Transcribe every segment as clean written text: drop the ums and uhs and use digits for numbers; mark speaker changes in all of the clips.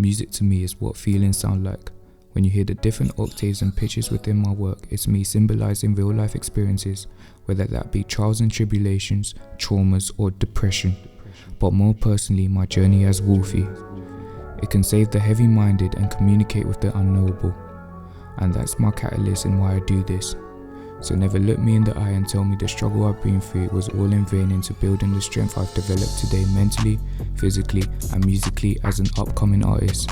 Speaker 1: Music to me is what feelings sound like. When you hear the different octaves and pitches within my work, it's me symbolizing real life experiences, whether that be trials and tribulations, traumas or depression. But more personally, my journey as Wolfy. It can save the heavy-minded and communicate with the unknowable. And that's my catalyst in why I do this. So never look me in the eye and tell me the struggle I've been through was all in vain into building the strength I've developed today mentally, physically and musically as an upcoming artist.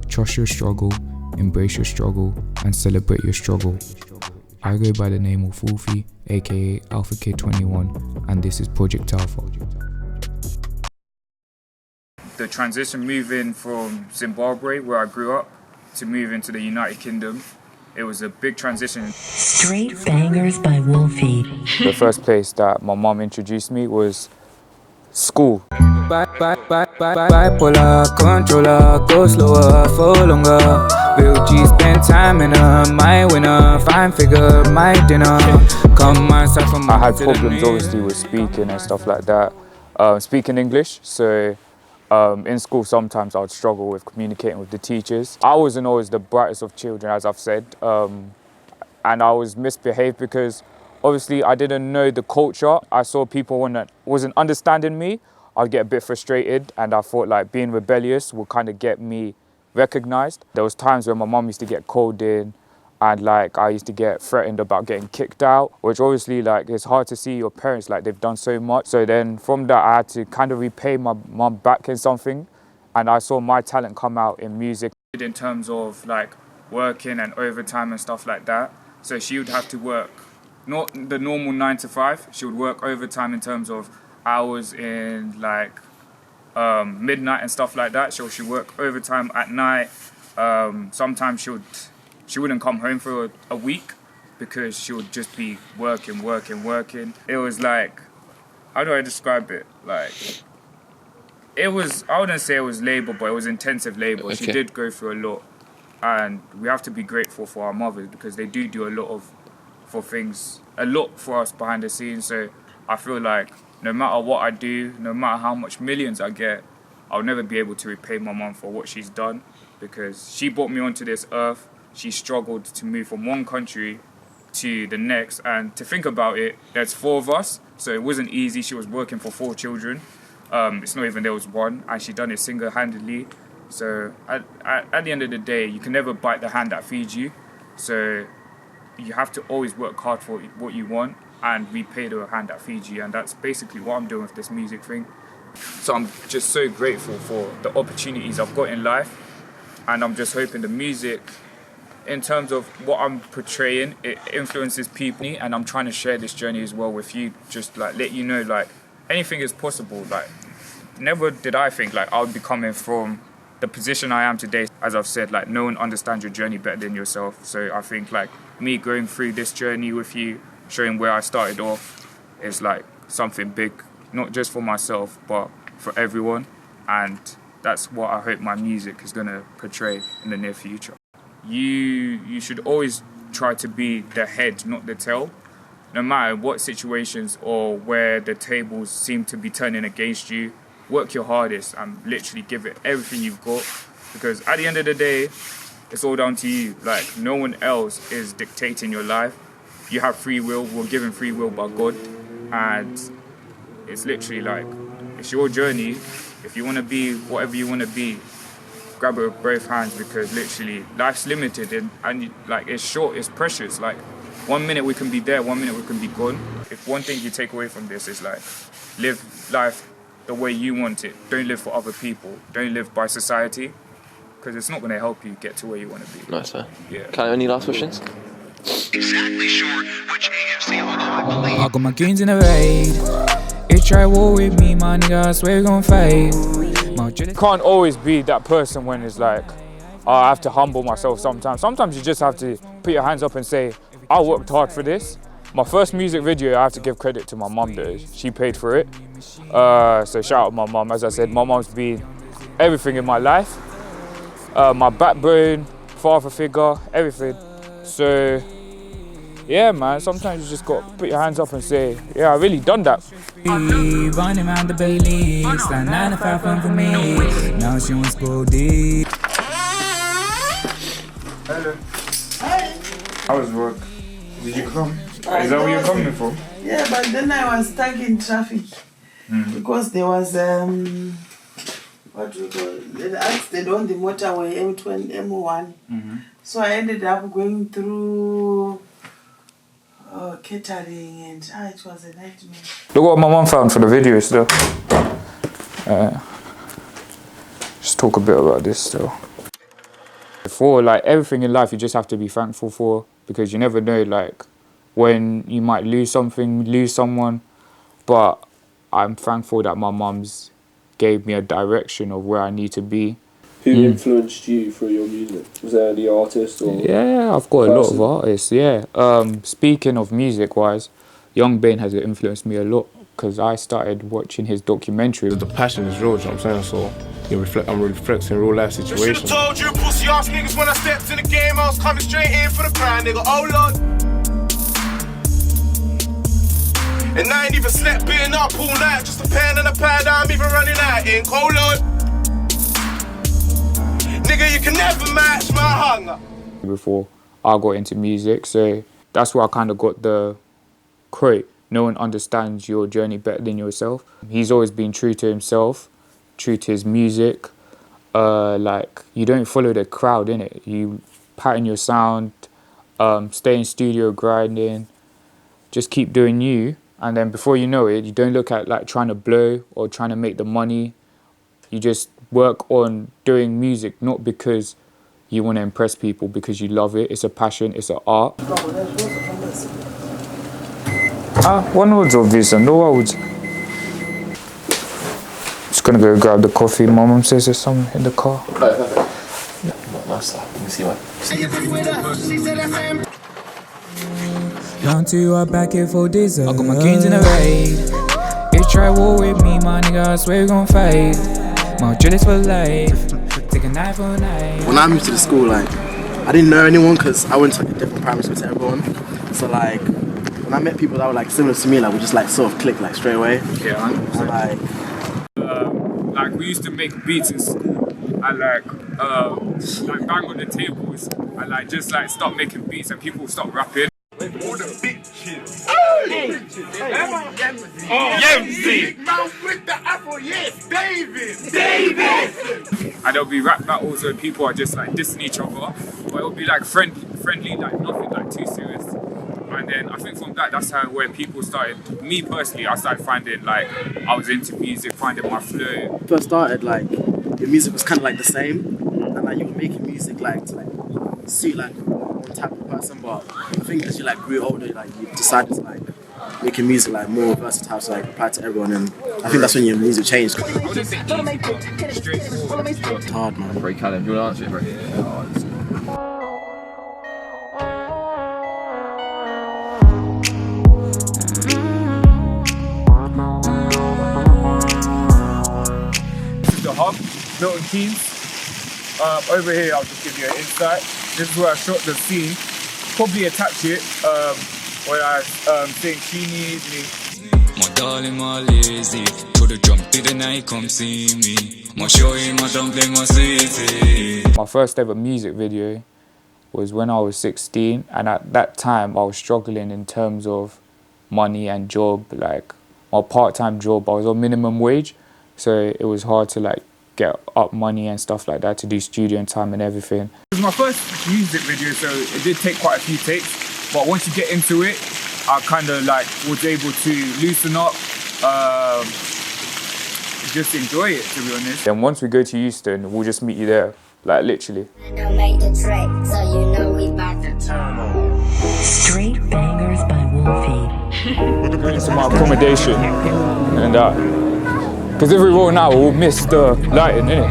Speaker 1: Trust your struggle, embrace your struggle and celebrate your struggle. I go by the name of Wolfy, aka Alpha Kid 21, and this is Project Alpha.
Speaker 2: The transition moving from Zimbabwe, where I grew up, to moving to the United Kingdom, it was a big transition.
Speaker 3: Straight Bangers by Wolfy.
Speaker 2: The first place that my mom introduced me was school.
Speaker 4: Bipolar, controller, go slower, for longer. Bill G spend time in her, my winner, fine figure, my dinner. Come myself from
Speaker 2: I had problems obviously with speaking and stuff like that. Speaking English, so in school sometimes I would struggle with communicating with the teachers. I wasn't always the brightest of children, as I've said, and I was misbehaved because obviously I didn't know the culture. I saw people when that wasn't understanding me, I'd get a bit frustrated, and I thought like being rebellious would kind of get me recognized. There was times where my mum used to get called in and like I used to get threatened about getting kicked out, which obviously like it's hard to see your parents like they've done so much. So then from that I had to kind of repay my mum back in something, and I saw my talent come out in music. In terms of like working and overtime and stuff like that. So she would have to work not the normal 9 to 5, she would work overtime in terms of hours in like midnight and stuff like that. So she would work overtime at night. Sometimes she wouldn't come home for a week because she would just be working. It was like, how do I describe it? Like, it was, I wouldn't say it was labor, but it was intensive labor. Okay. She did go through a lot. And we have to be grateful for our mothers because they do a lot for us behind the scenes. So I feel like no matter what I do, no matter how much millions I get, I'll never be able to repay my mum for what she's done because she brought me onto this earth. She struggled to move from one country to the next, and to think about it, there's 4 of us, so it wasn't easy. She was working for 4 children. It's not even there was 1, and she done it single-handedly. So at the end of the day, you can never bite the hand that feeds you. So you have to always work hard for what you want and repay the hand that feeds you, and that's basically what I'm doing with this music thing. So I'm just so grateful for the opportunities I've got in life, and I'm just hoping the music, in terms of what I'm portraying, it influences people, and I'm trying to share this journey as well with you, just like let you know like anything is possible. Like never did I think like I would be coming from the position I am today. As I've said, like no one understands your journey better than yourself. So I think like me going through this journey with you, showing where I started off, is like something big, not just for myself, but for everyone. And that's what I hope my music is gonna portray in the near future. You should always try to be the head, not the tail. No matter what situations or where the tables seem to be turning against you, work your hardest and literally give it everything you've got, because at the end of the day, it's all down to you. Like no one else is dictating your life. You have free will. We're given free will by God, and it's literally like it's your journey. If you want to be whatever you want to be, grab it with both hands, because literally life's limited and like it's short, it's precious. Like 1 minute we can be there, 1 minute we can be gone. If one thing you take away from this is like live life the way you want it. Don't live for other people. Don't live by society, because it's not going to help you get to where you want to be.
Speaker 5: Nice, man.
Speaker 2: Yeah.
Speaker 5: Can I have any last questions?
Speaker 6: Exactly sure which AFC, although I believe.
Speaker 4: I got my goons in the raid. If try war with me, my nigga, I swear we gon' fight.
Speaker 2: Can't always be that person when it's like, oh, I have to humble myself sometimes. Sometimes you just have to put your hands up and say, I worked hard for this. My first music video, I have to give credit to my mum though. She paid for it. So shout out my mum. As I said, my mum's been everything in my life. My backbone, father figure, everything. So Yeah, man, sometimes you just got to put your hands up and say, yeah, I really done that.
Speaker 4: Running around the Bailey, it's like 9 to 5 fun for me. Now she wants to go deep.
Speaker 2: Hello. Hi. How was work? Did you come? Is that where you're coming from?
Speaker 5: Yeah, but then I was stuck in traffic because there was what do we call it? An accident on the motorway M20 M1. So I ended up going through catering and it was a nightmare.
Speaker 2: Look what my mum found for the video still. Just talk a bit about this still. For like everything in life, you just have to be thankful for, because you never know like when you might lose something, lose someone. But I'm thankful that my mum's gave me a direction of where I need to be.
Speaker 7: Who influenced you through your music? Was there any artist or?
Speaker 2: Yeah, I've got a lot of artists, yeah. Speaking of music-wise, Young Bane has influenced me a lot because I started watching his documentary.
Speaker 8: The passion is real, you know what I'm saying? So I'm reflecting real life situations.
Speaker 6: Should've told you pussy ass niggas when I stepped in the game, I was coming straight in for the crown, nigga. Oh Lord. And I ain't even slept, being up all night, just a pen and a pad, I'm even running out in cold Lord. Nigga, you can never match my hunger.
Speaker 2: Before I got into music, so that's where I kind of got the quote, no one understands your journey better than yourself. He's always been true to himself, true to his music. Like, you don't follow the crowd, innit? You pattern your sound, stay in studio grinding, just keep doing you. And then before you know it, you don't look at like trying to blow or trying to make the money. You just work on doing music, not because you want to impress people, because you love it. It's a passion, it's an art. One wood's obvious and no wood's. Just gonna go grab the coffee. My mum says there's some in the car.
Speaker 8: Nice, let me see one.
Speaker 4: Down to our back here for dessert. I got my kings in the raid. Bitch, try war with me, my nigga, I swear we gon' fight. My jealous for life. Take a knife for night.
Speaker 9: When I moved to the school, like, I didn't know anyone because I went to like a different primary school to everyone. So like, when I met people that were like similar to me, like we just like sort of clicked like straight away.
Speaker 2: Yeah, 100%.
Speaker 9: Like
Speaker 2: we used to make beats in school and like bang on the tables and like just like start making beats and people start rapping.
Speaker 6: All the big kids. Big mouth with the apple, yes, David.
Speaker 2: And there'll be rap battles where people are just like dissing each other, but it'll be like friendly, like nothing like too serious. And then I think from that's how where people started, me personally, I started finding like I was into music, finding my flow.
Speaker 9: First started, like your music was kind of like the same, and like you were making music like to like suit like one type of person. But I think as you like grew older, like you decided to like making music like more versatile, so like apply to everyone. And I think that's when your music changed.
Speaker 2: It's
Speaker 9: hard, man.
Speaker 8: Very Callum, do you want to answer it, bro?
Speaker 2: the hub, Milton Keynes. Over here, I'll just give you an insight. This is where I shot the scene. Probably attach it where I think she needs me.
Speaker 4: My darling, my lazy. To the jump to the night, come see me. My show him, my dumpling, my sweetie.
Speaker 2: My first ever music video was when I was 16, and at that time I was struggling in terms of money and job. Like my part-time job, I was on minimum wage, so it was hard to like get up money and stuff like that to do studio time and everything. It was my first music video, so it did take quite a few takes, but once you get into it, I kind of like was able to loosen up, just enjoy it, to be honest. And once we go to Houston, we'll just meet you there, like literally.
Speaker 3: Straight Bangers by Wolfy.
Speaker 2: Going into my accommodation and that. Because if we roll now, we'll miss the lighting, innit?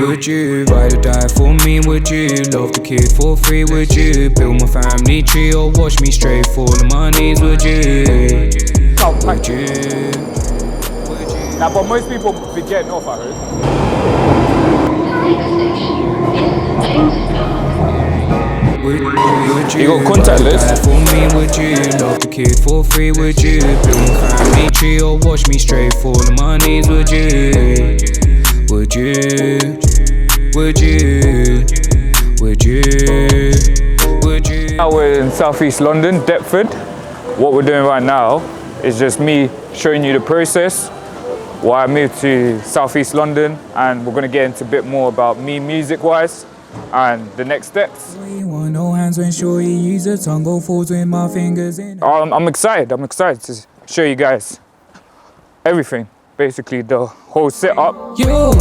Speaker 4: Would you ride or die for me? Would you love the kid for free? Would you build my family tree or watch me stray for the monies? Would you? Would you?
Speaker 2: Now, but most people be getting off, I heard.
Speaker 4: Would would you?
Speaker 2: You got contact list?
Speaker 4: Die for me, would you? Love the kid for free, would you? Build my family tree or watch me stray fall on my knees, would you? Would you? Would you? Would you? Would you?
Speaker 2: Now we're in southeast London, Deptford. What we're doing right now is just me showing you the process why I moved to southeast London, and we're gonna get into a bit more about me music-wise and the next steps.
Speaker 4: No hands when sure you use a tongue go forwards with my fingers in.
Speaker 2: I'm excited to show you guys everything, basically the whole setup.
Speaker 4: Yo,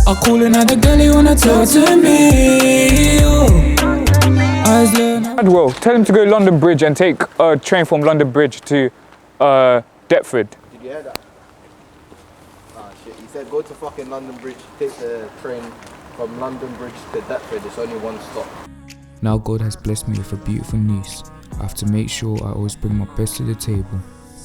Speaker 4: I'm calling out the girl you wanna talk to me.
Speaker 2: Well, tell him to go London Bridge and take a train from London Bridge to Deptford.
Speaker 10: Did you hear that? Ah shit, he said go to fucking London Bridge, take the train from London Bridge to Deptford, it's only one stop.
Speaker 1: Now God has blessed me with a beautiful niece. I have to make sure I always bring my best to the table,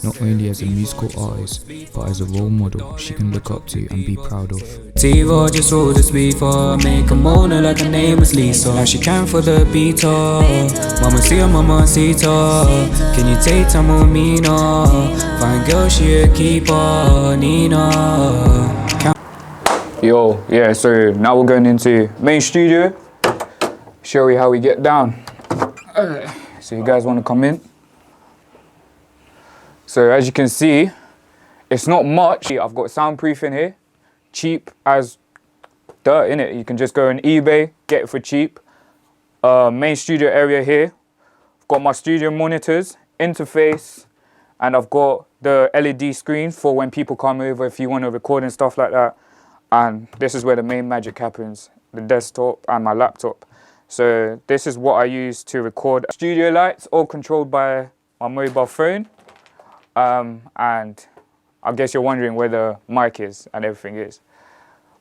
Speaker 1: not only as a musical artist, but as a role model she can look up to and be proud of.
Speaker 4: Tivo just hold the speed for make a moaner like her name is Lisa. Now she can for the beat Mama see her, mama see her. Can you take time with me now? Fine girl, she a keeper, Nina.
Speaker 2: Yo, yeah, so now we're going into main studio. Show you how we get down. So you guys want to come in? So as you can see, it's not much. I've got soundproofing here, cheap as dirt, innit? You can just go on eBay, get it for cheap. Main studio area here. I've got my studio monitors, interface, and I've got the LED screen for when people come over if you want to record and stuff like that. And this is where the main magic happens, the desktop and my laptop. So this is what I use to record. Studio lights, all controlled by my mobile phone. And I guess you're wondering where the mic is and everything is.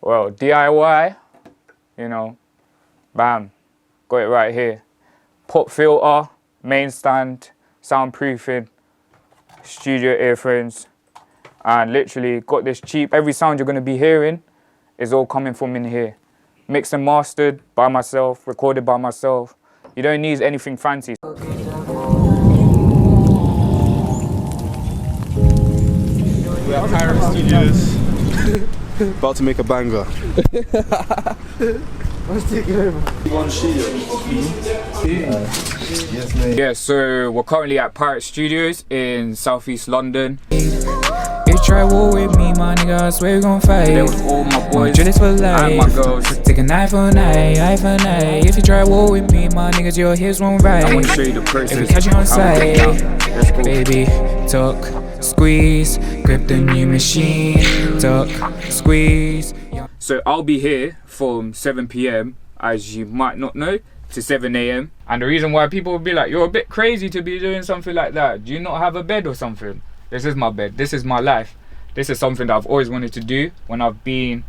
Speaker 2: Well, DIY, you know, bam, got it right here. Pop filter, main stand, soundproofing, studio earphones, and literally got this cheap. Every sound you're gonna be hearing is all coming from in here. Mixed and mastered by myself, recorded by myself. You don't need anything fancy.
Speaker 11: We have Pirate Studios. About to make a banger. What's taking over?
Speaker 10: Yes, mate.
Speaker 2: Yeah, so we're currently at Pirate Studios in southeast London.
Speaker 4: You try war with me, my nigga, I swear we gon' fight.
Speaker 2: There was all my boys
Speaker 4: for life.
Speaker 2: and my girls.
Speaker 4: Take a knife for night, eye for night. If you try war with me, my niggas, your hips won't right.
Speaker 2: I wanna show you the process.
Speaker 4: If we catch you on sight,
Speaker 2: Let's go.
Speaker 4: baby, tuck, squeeze, grip the new machine, tuck, squeeze.
Speaker 2: So I'll be here from 7 PM, as you might not know, to 7 AM. And the reason why people will be like, you're a bit crazy to be doing something like that. Do you not have a bed or something? This is my bed, this is my life. This is something that I've always wanted to do when I've been,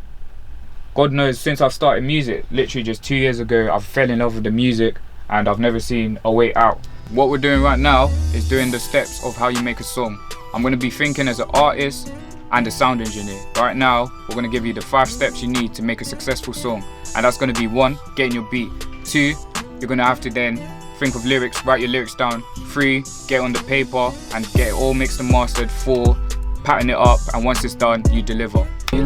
Speaker 2: God knows, since I've started music. Literally just 2 years ago, I fell in love with the music and I've never seen a way out. What we're doing right now is doing the steps of how you make a song. I'm gonna be thinking as an artist and a sound engineer. Right now, we're gonna give you the 5 steps you need to make a successful song. And that's gonna be 1, getting your beat. 2, you're gonna have to then think of lyrics, write your lyrics down. 3, get on the paper and get it all mixed and mastered. 4, pattern it up, and once it's done, you deliver.
Speaker 4: In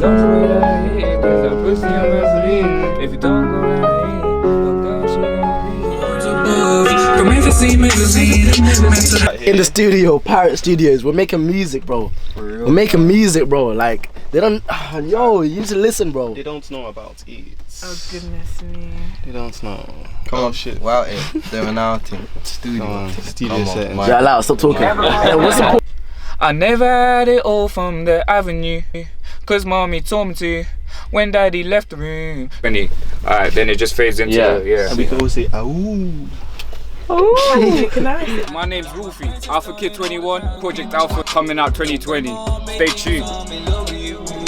Speaker 9: the studio, Pirate Studios, we're making music, bro. We're making music, bro. Like, they don't, yo, you need to listen, bro.
Speaker 11: They don't know about it.
Speaker 5: Oh goodness me.
Speaker 11: They don't know.
Speaker 10: Come on, shit. Wow, they're an outing.
Speaker 11: Studio
Speaker 10: Come
Speaker 11: setting.
Speaker 9: Yeah, loud, stop talking. Hey, what's the point?
Speaker 2: I never had it all from the avenue, cause mommy told me to when daddy left the room. Alright, then it just fades into yeah.
Speaker 11: And we can all say, ooh.
Speaker 5: Oh, can I?
Speaker 2: My name's Wolfy, Alpha Kid 21, Project Alpha coming out 2020. Stay tuned.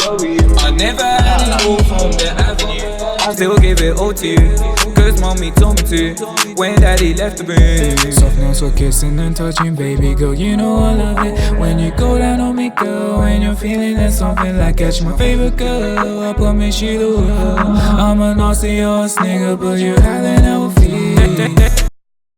Speaker 4: I never had it all from the avenue. I still give it all to you, cause mommy told me to when daddy left the room. Softness for kissing and touching, baby girl, you know I love it. When you go down on me, girl, when you're feeling that something like catch my favorite girl, I promise you the world. I'm a nasty ass nigga, but you haven't ever feel